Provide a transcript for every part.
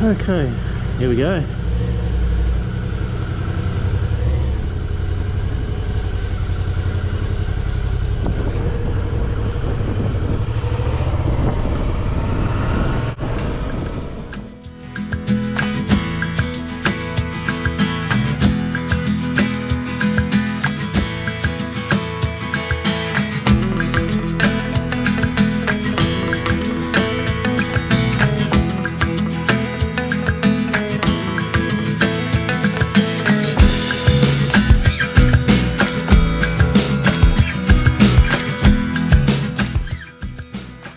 Okay, here we go.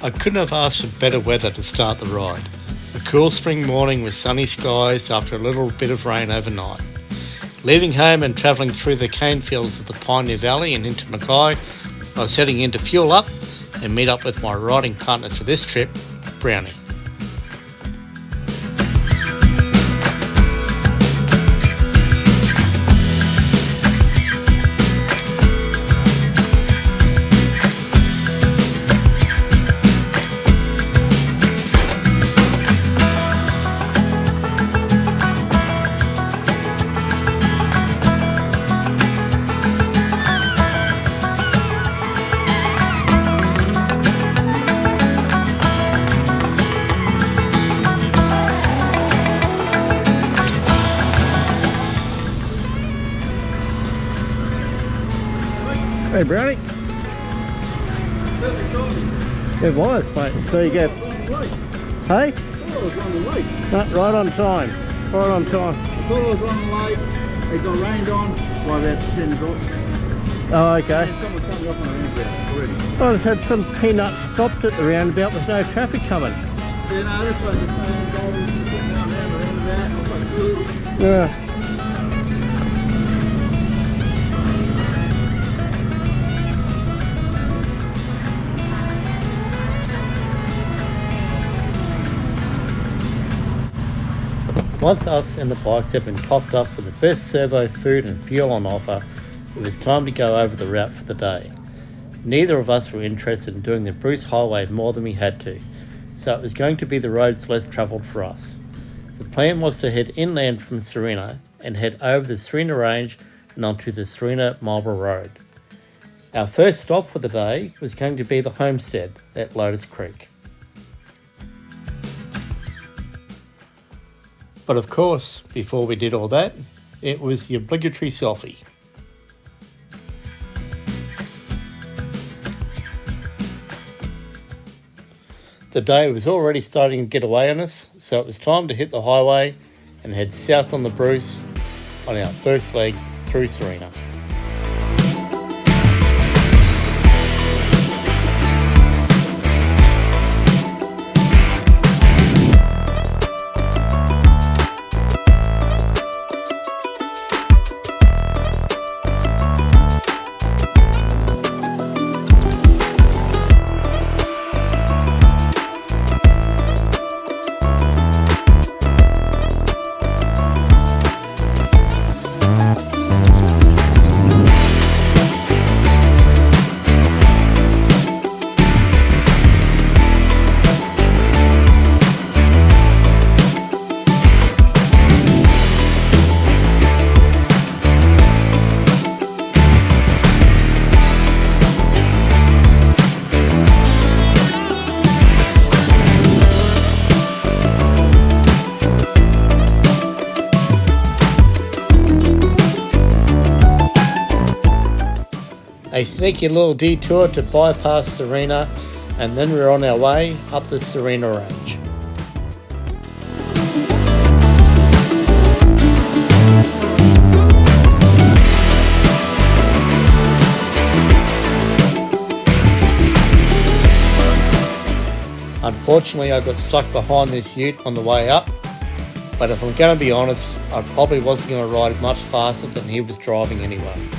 I couldn't have asked for better weather to start the ride. A cool spring morning with sunny skies after a little bit of rain overnight. Leaving home and travelling through the cane fields of the Pioneer Valley and into Mackay, I was heading in to fuel up and meet up with my riding partner for this trip, Brownie. Hey Brownie. It was, mate. So you get, hey? Right on time. Right on time. I thought I was on late. It got rained on by about 10 drops. Oh, okay. And someone cut me off on the roundabout already. I just had some peanuts stopped at the roundabout with no traffic coming. Yeah, no, this one's just sitting down there on the roundabout. I was like, ooh. Yeah. Once us and the bikes had been topped up with the best servo food and fuel on offer, it was time to go over the route for the day. Neither of us were interested in doing the Bruce Highway more than we had to, so it was going to be the roads less travelled for us. The plan was to head inland from Serena and head over the Serena Range and onto the Serena Marlborough Road. Our first stop for the day was going to be the homestead at Lotus Creek. But of course, before we did all that, it was the obligatory selfie. The day was already starting to get away on us, so it was time to hit the highway and head south on the Bruce on our first leg through Serena. A sneaky little detour to bypass Serena, and then we're on our way up the Serena Range. Unfortunately, I got stuck behind this ute on the way up, but if I'm going to be honest, I probably wasn't going to ride much faster than he was driving anyway.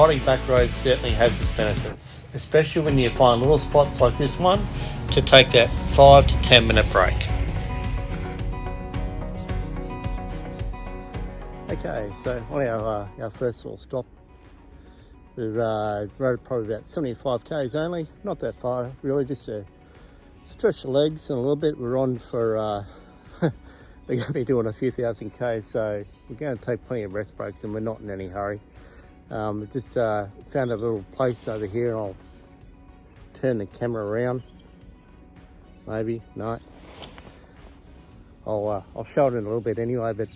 riding back roads certainly has its benefits, especially when you find little spots like this one to take that 5 to 10 minute break. Okay, so on our first little stop, we rode probably about 75 k's only, not that far really, just to stretch the legs and a little bit. We're on for we're going to be doing a few thousand k's, so we're going to take plenty of rest breaks and we're not in any hurry. We just found a little place over here, and I'll turn the camera around. Maybe, no. I'll show it in a little bit anyway, but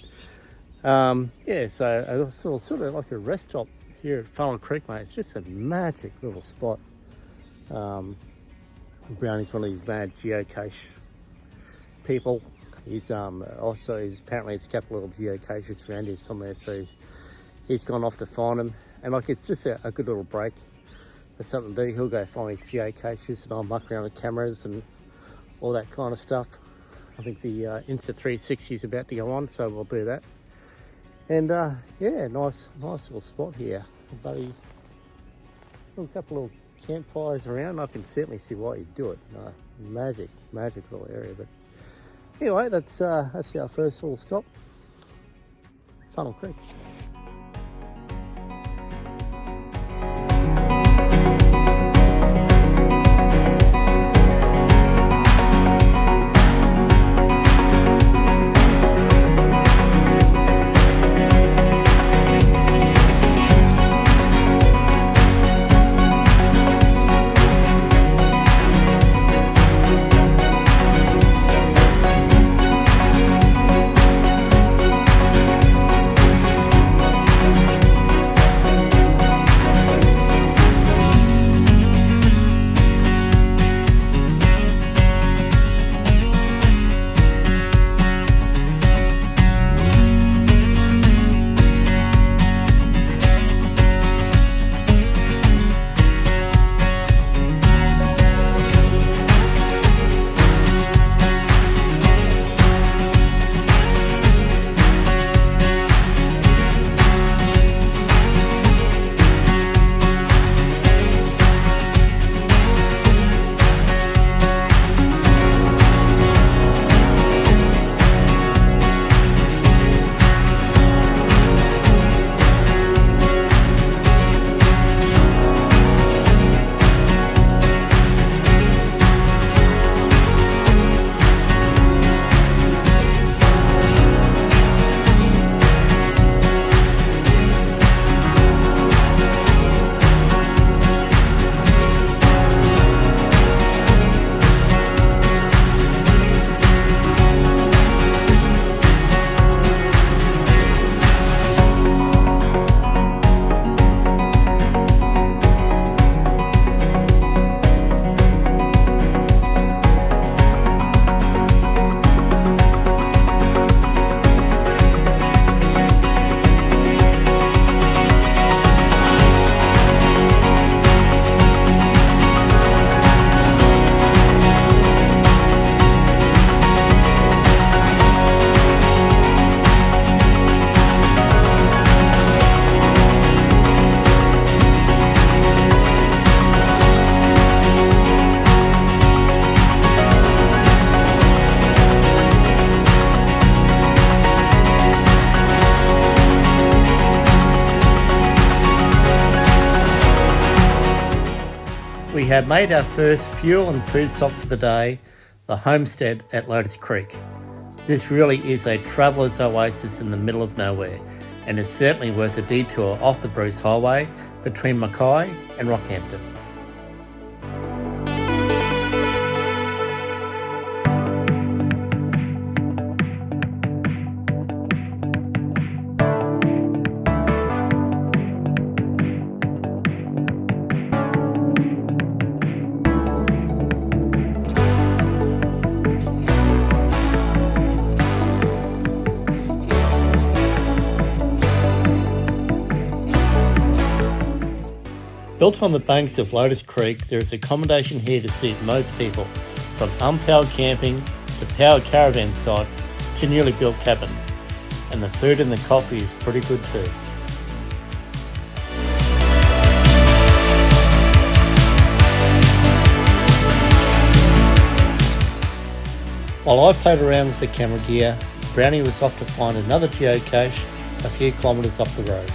yeah, so I saw sort of like a rest stop here at Funnel Creek, mate. It's just a magic little spot. Brownie's one of these mad geocache people. He's apparently he's a couple of little geocaches around here somewhere, so he's gone off to find them. And like, it's just a good little break for something to do. He'll go find his geocaches and I'll muck around with cameras and all that kind of stuff. I think the Insta360 is about to go on, so we'll do that. And yeah, nice little spot here. A couple of campfires around. I can certainly see why you'd do it. Magic little area. But anyway, that's our first little stop, Funnel Creek. We have made our first fuel and food stop for the day, the homestead at Lotus Creek. This really is a traveller's oasis in the middle of nowhere, and is certainly worth a detour off the Bruce Highway between Mackay and Rockhampton. Built on the banks of Lotus Creek, there is accommodation here to suit most people, from unpowered camping to powered caravan sites to newly built cabins. And the food and the coffee is pretty good too. While I played around with the camera gear, Brownie was off to find another geocache a few kilometres up the road.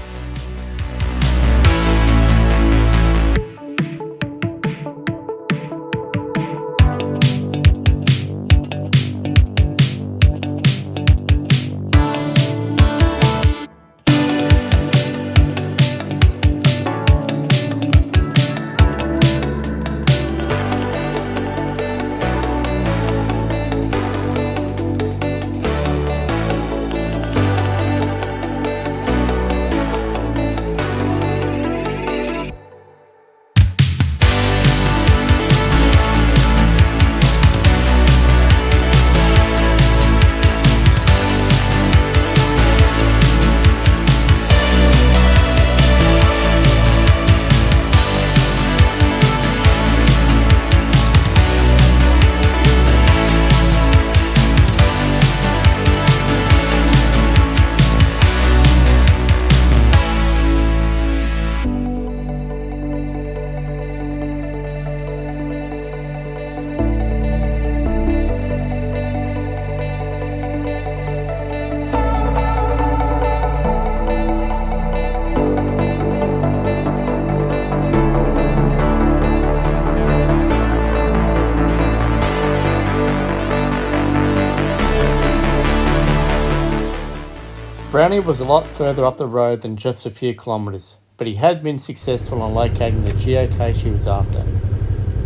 Brownie was a lot further up the road than just a few kilometres, but he had been successful in locating the geocache he was after.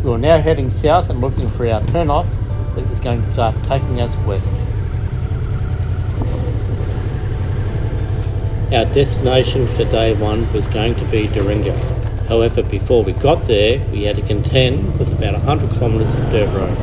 We were now heading south and looking for our turn-off that was going to start taking us west. Our destination for day one was going to be Doringa. However, before we got there, we had to contend with about 100 kilometres of dirt road.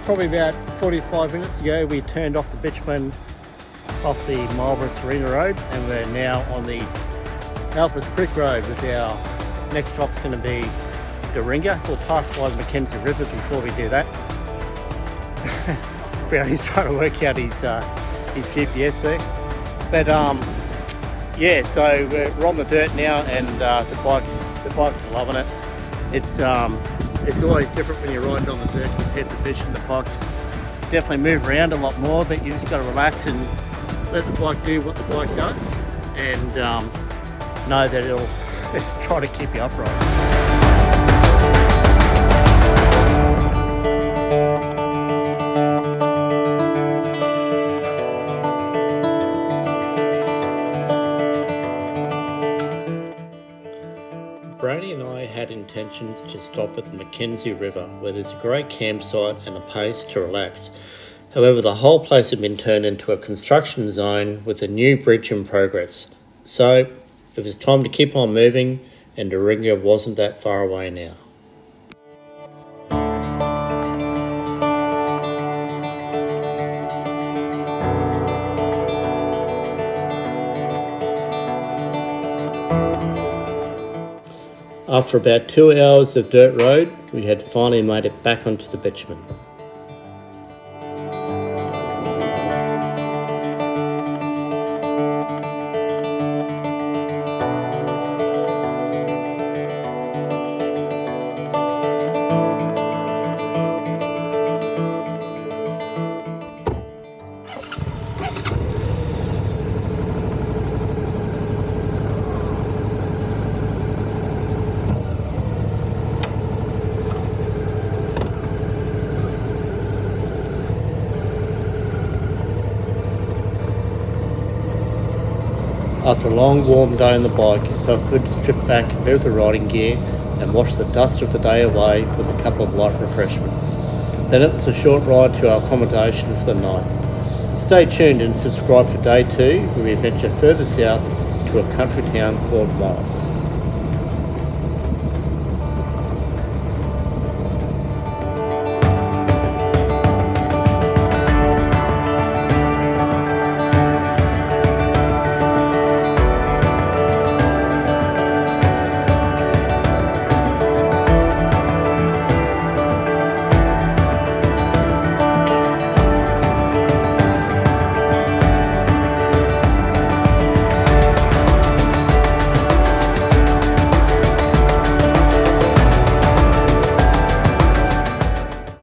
Probably about 45 minutes ago we turned off the bitumen off the Marlborough Serena Road and we're now on the Alpha's Creek Road with our next stop's going to be Doringa. We'll pass by the Mackenzie River before we do that. Brownie's trying to work out his GPS there. But yeah, so we're on the dirt now and the bike's loving it. It's always different when you're riding on the dirt compared to fishing. The bikes definitely move around a lot more, but you just got to relax and let the bike do what the bike does, and know that it'll just try to keep you upright. Brady and I had intentions to stop at the Mackenzie River, where there's a great campsite and a place to relax. However, the whole place had been turned into a construction zone with a new bridge in progress. So it was time to keep on moving, and Doringa wasn't that far away now. After about 2 hours of dirt road, we had finally made it back onto the bitumen. After a long warm day on the bike, it felt good to strip back a bit of the riding gear and wash the dust of the day away with a couple of light refreshments. Then it was a short ride to our accommodation for the night. Stay tuned and subscribe for day 2, where we venture further south to a country town called Morris.